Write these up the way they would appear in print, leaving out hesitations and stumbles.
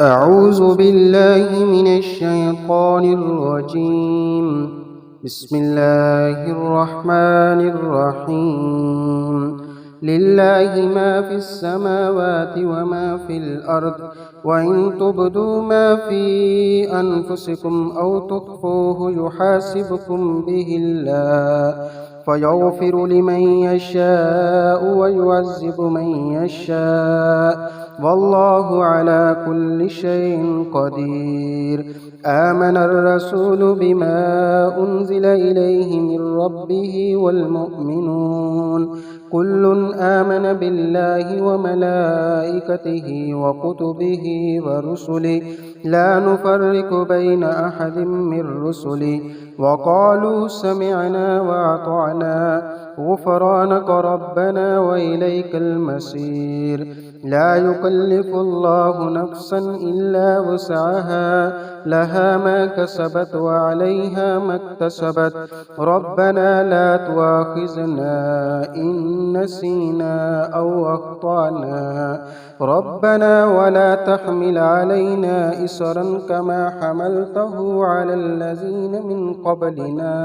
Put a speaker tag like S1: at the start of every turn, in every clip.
S1: أعوذ بالله من الشيطان الرجيم. بسم الله الرحمن الرحيم. لله ما في السماوات وما في الأرض، وإن تبدوا ما في أنفسكم أو تخفوه يحاسبكم به الله، فيغفر لمن يشاء ويعذب من يشاء، والله على كل شيء قدير. آمن الرسول بما أنزل إليه من ربه والمؤمنون كل آمن بالله وملائكته وكتبه ورسله لا نفرق بين أحد من رسله، وقالوا سمعنا وأطعنا غفرانك ربنا وإليك المصير. لا يكلف الله نفسا إلا وسعها، لها ما كسبت وعليها ما اكتسبت. ربنا لا تؤاخذنا إن نسينا أو أخطأنا، ربنا ولا تحمل علينا إصرا كما حملته على الذين من قبلنا،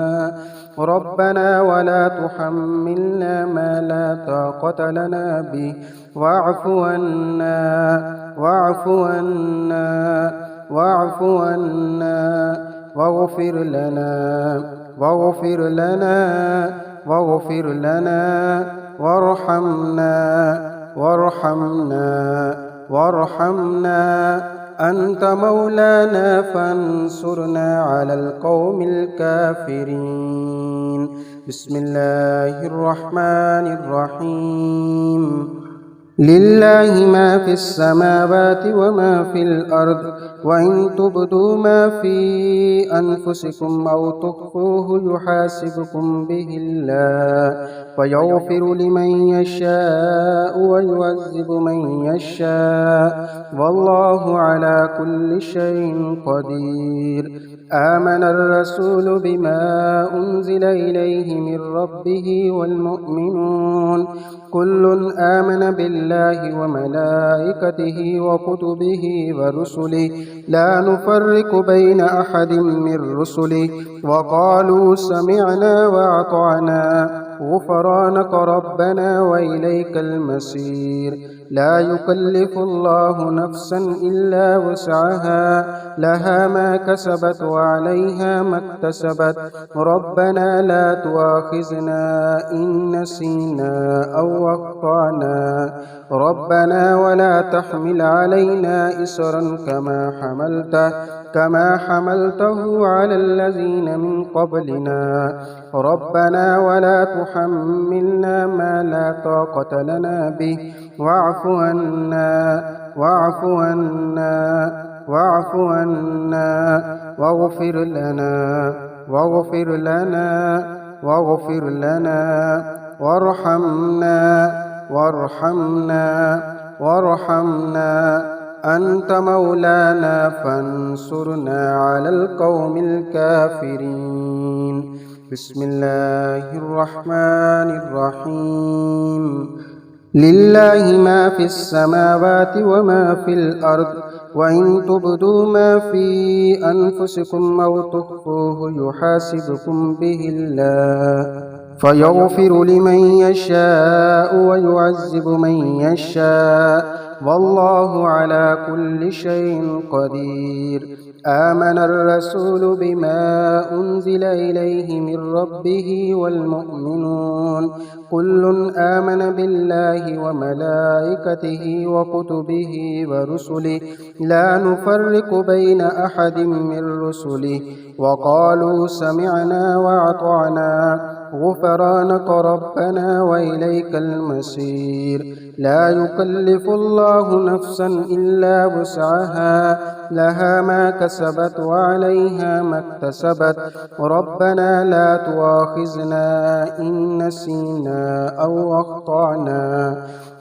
S1: ربنا ولا تحملنا ما لا طاقة لنا به، واعف عنا واعف عنا واعف عنا واغفر لنا واغفر لنا واغفر لنا وارحمنا وارحمنا وارحمنا. أنت مولانا فانصرنا على القوم الكافرين. بسم الله الرحمن الرحيم. لله ما في السماوات وما في الأرض، وإن تبدوا ما في أنفسكم أو تخفوه يحاسبكم به الله، فيغفر لمن يشاء ويعذب من يشاء، والله على كل شيء قدير. آمن الرسول بما أنزل إليه من ربه والمؤمنون كل آمن بالله وملائكته وكتبه ورسله لا نفرق بين أحد من رسله، وقالوا سمعنا وأطعنا غفرانك ربنا وإليك المصير. لا يكلف الله نفسا إلا وسعها، لها ما كسبت وعليها ما اكتسبت. ربنا لا تؤاخذنا إن نسينا أو أخطأنا، ربنا ولا تحمل علينا إصرا كما حملته على الذين من قبلنا، ربنا ولا تحملنا ما لا طاقة لنا به، واعف عنا واعف عنا واعف عنا واغفر لنا واغفر لنا واغفر لنا وارحمنا وارحمنا وارحمنا. أنت مولانا فانصرنا على القوم الكافرين. بسم الله الرحمن الرحيم. لله ما في السماوات وما في الأرض، وإن تبدوا ما في أنفسكم أو تخفوه يحاسبكم به الله، فيغفر لمن يشاء ويعذب من يشاء، والله على كل شيء قدير. آمن الرسول بما أنزل إليه من ربه والمؤمنون كل آمن بالله وملائكته وكتبه ورسله لا نفرق بين أحد من رسله، وقالوا سمعنا وأطعنا غفرانك ربنا وإليك المصير. لا يكلف الله نفسا إلا وسعها، لها ما كسبت وعليها ما اكتسبت. ربنا لا تؤاخذنا إن نسينا أو أخطأنا،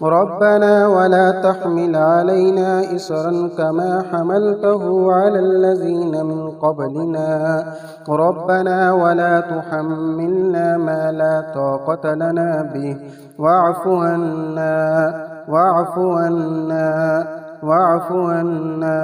S1: ربنا ولا تحمل علينا إصرا كما حملته على الذين من قبلنا، ربنا ولا تحملنا ما لا طاقة لنا به، واعف عنا واعف عنا واعف عنا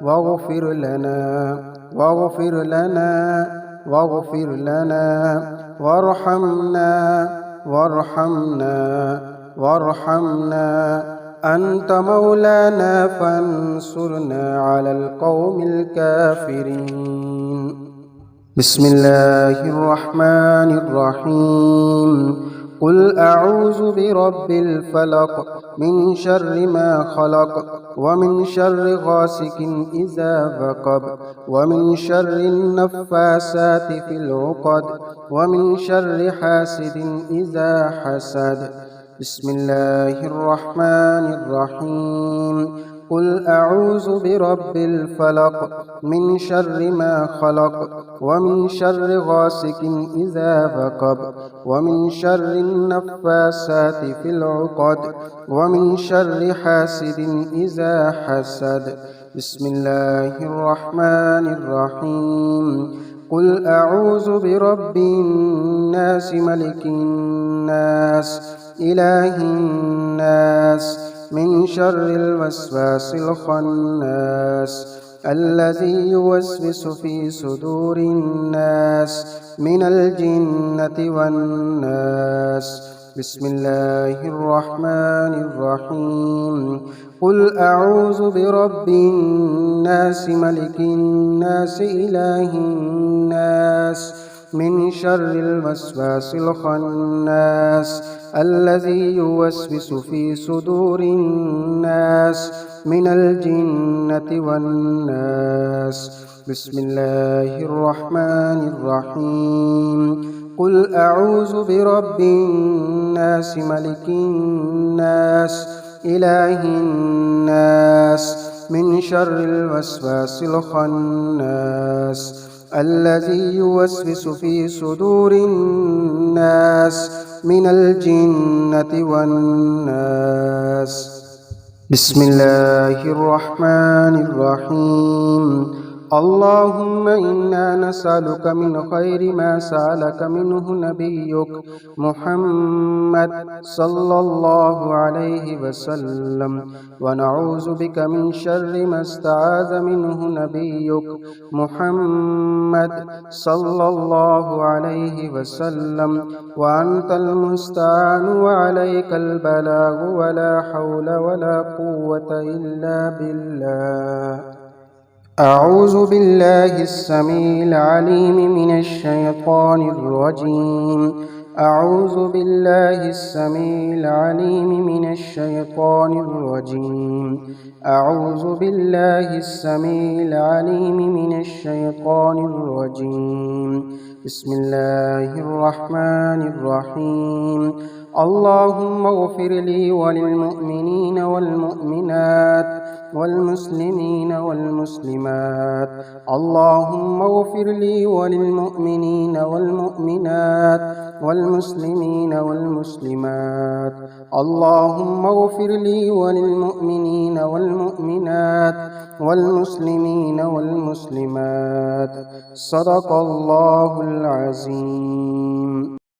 S1: واغفر لنا واغفر لنا واغفر لنا وارحمنا وارحمنا وارحمنا أنت مولانا فانصرنا على القوم الكافرين. بسم الله الرحمن الرحيم. قل أعوذ برب الفلق من شر ما خلق ومن شر غاسق إذا وقب ومن شر النفاسات في العقد ومن شر حاسد إذا حسد. بسم الله الرحمن الرحيم. قل أعوذ برب الفلق من شر ما خلق ومن شر غاسق إذا وقب ومن شر النفاسات في العقد ومن شر حاسد إذا حسد. بسم الله الرحمن الرحيم. قل أعوذ برب الناس ملك الناس إله الناس من شر الوسواس الخناس الذي يوسوس في صدور الناس من الجنة والناس. بسم الله الرحمن الرحيم. قل أعوذ برب الناس ملك الناس إله الناس من شر الوسواس الخناس الذي يوسوس في صدور الناس من الجنة والناس. بسم الله الرحمن الرحيم. قل أعوذ برب الناس ملك الناس إله الناس من شر الوسواس الخناس الذي يوسوس في صدور الناس من الجنة والناس. بسم الله الرحمن الرحيم. اللهم إنا نسألك من خير ما سألك منه نبيك محمد صلى الله عليه وسلم ونعوذ بك من شر ما استعاذ منه نبيك محمد صلى الله عليه وسلم وأنت المستعان وعليك البلاغ ولا حول ولا قوة إلا بالله. أعوذ بالله السميع العليم من الشيطان الرجيم. أعوذ بالله السميع العليم من الشيطان الرجيم. أعوذ بالله السميع العليم من الشيطان الرجيم. بسم الله الرحمن الرحيم. اللهم اغفر لي وللمؤمنين والمؤمنات والمسلمين والمسلمات. اللهم اغفر لي وللمؤمنين والمؤمنات والمسلمين والمسلمات. اللهم اغفر لي وللمؤمنين والمؤمنات والمسلمين والمسلمات. صدق الله العظيم.